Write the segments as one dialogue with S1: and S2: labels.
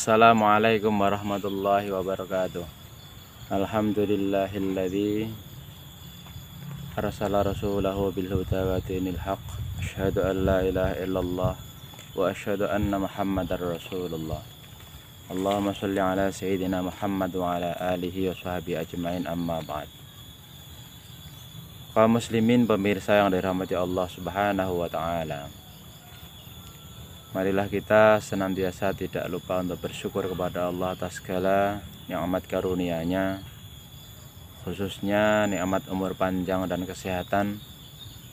S1: Assalamualaikum warahmatullahi wabarakatuh. Alhamdulillahilladzi arsala rasulahu bil huda wa dinil haq. Asyhadu an la ilaha illallah wa asyhadu anna Muhammadar Rasulullah. Allahumma shalli ala sayyidina Muhammad wa ala alihi wa sahbihi ajmain, amma ba'd. Kaum muslimin pemirsa yang dirahmati Allah Subhanahu wa taala. Marilah kita senantiasa tidak lupa untuk bersyukur kepada Allah atas segala nikmat karunia-Nya, khususnya nikmat umur panjang dan kesehatan,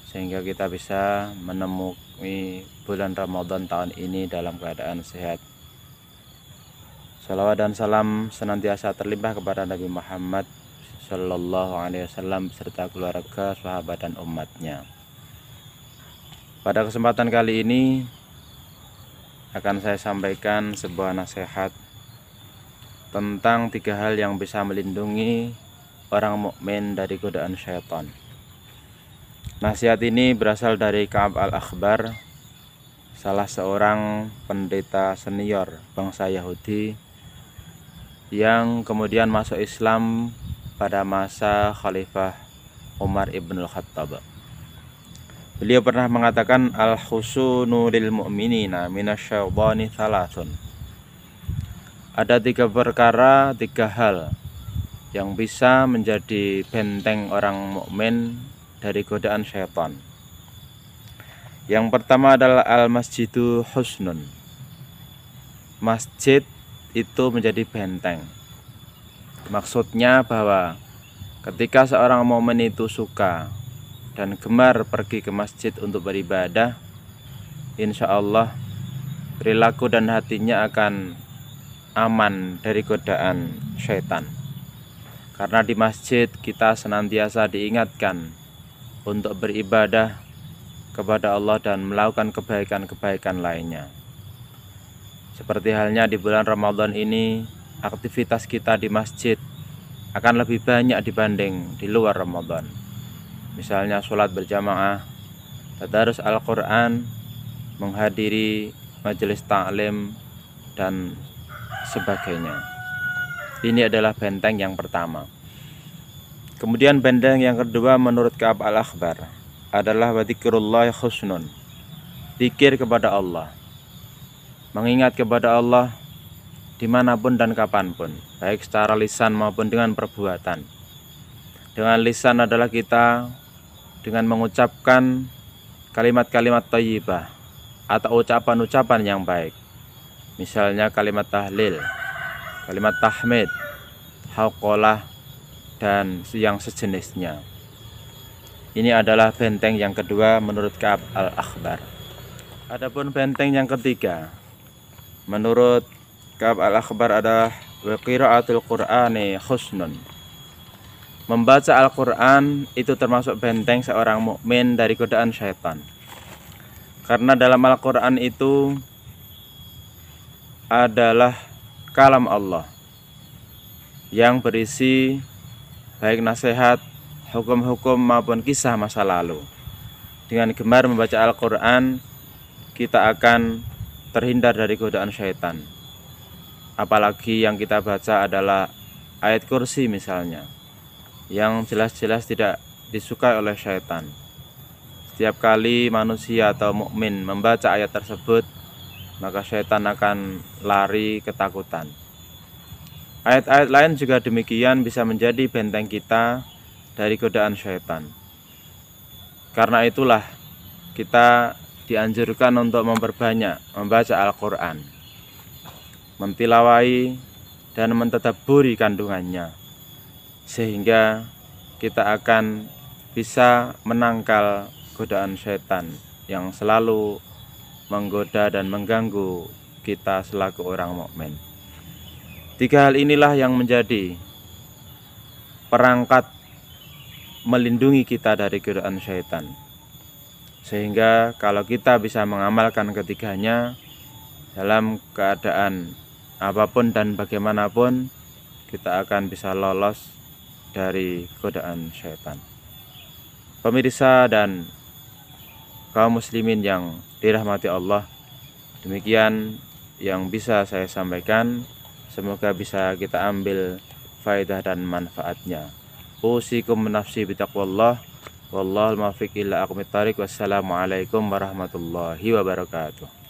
S1: sehingga kita bisa menemui bulan Ramadan tahun ini dalam keadaan sehat. Salawat dan salam senantiasa terlimpah kepada Nabi Muhammad Sallallahu Alaihi Wasallam beserta keluarga, sahabat dan umatnya. Pada kesempatan kali ini akan saya sampaikan sebuah nasihat tentang 3 hal yang bisa melindungi orang mukmin dari godaan syaitan. Nasihat ini berasal dari Ka'ab al-Akhbar, salah seorang pendeta senior bangsa Yahudi yang kemudian masuk Islam pada masa Khalifah Umar ibn al-Khattab. Beliau pernah mengatakan, al-husunu lil mu'minina minasyaitani thalathun. Ada 3 perkara, 3 hal yang bisa menjadi benteng orang mukmin dari godaan syaitan. Yang pertama adalah al-masjidu husnun. Masjid itu menjadi benteng. Maksudnya bahwa ketika seorang mukmin itu suka dan gemar pergi ke masjid untuk beribadah, insya Allah perilaku dan hatinya akan aman dari godaan syaitan. Karena di masjid kita senantiasa diingatkan untuk beribadah kepada Allah dan melakukan kebaikan-kebaikan lainnya. Seperti halnya di bulan Ramadan ini, aktivitas kita di masjid akan lebih banyak dibanding di luar Ramadan. Misalnya sholat berjamaah, tadarus Al-Quran, menghadiri majelis ta'lim, dan sebagainya. Ini adalah benteng yang pertama. Kemudian benteng yang kedua menurut Ka'ab al-Akhbar adalah wadzikrullahi husnun. Zikir kepada Allah, mengingat kepada Allah dimanapun dan kapanpun, baik secara lisan maupun dengan perbuatan. Dengan lisan adalah kita dengan mengucapkan kalimat-kalimat thayyibah atau ucapan-ucapan yang baik. Misalnya kalimat tahlil, kalimat tahmid, hauqalah, dan yang sejenisnya. Ini adalah benteng yang kedua menurut Ka'ab al-Akhbar. Adapun benteng yang ketiga menurut Ka'ab al-Akhbar adalah wa qiraatul Qur'ani husnun. Membaca Al-Quran itu termasuk benteng seorang mukmin dari godaan syaitan. Karena dalam Al-Quran itu adalah kalam Allah yang berisi baik nasihat, hukum-hukum maupun kisah masa lalu. Dengan gemar membaca Al-Quran, kita akan terhindar dari godaan syaitan. Apalagi yang kita baca adalah ayat kursi misalnya, yang jelas-jelas tidak disukai oleh syaitan. Setiap kali manusia atau mukmin membaca ayat tersebut, maka syaitan akan lari ketakutan. Ayat-ayat lain juga demikian bisa menjadi benteng kita dari godaan syaitan. Karena itulah kita dianjurkan untuk memperbanyak membaca Al-Quran, mentilawai dan mentadabburi kandungannya, sehingga kita akan bisa menangkal godaan syaitan yang selalu menggoda dan mengganggu kita selaku orang mukmin. 3 hal inilah yang menjadi perangkat melindungi kita dari godaan syaitan. Sehingga kalau kita bisa mengamalkan ketiganya dalam keadaan apapun dan bagaimanapun, kita akan bisa lolos dari godaan syaitan. Pemirsa dan kaum muslimin yang dirahmati Allah, demikian yang bisa saya sampaikan. Semoga bisa kita ambil faedah dan manfaatnya. Usikum nafsi bitaqwallah. Wallahul muwaffiq ila aqwamit thariq. Wassalamualaikum warahmatullahi wabarakatuh.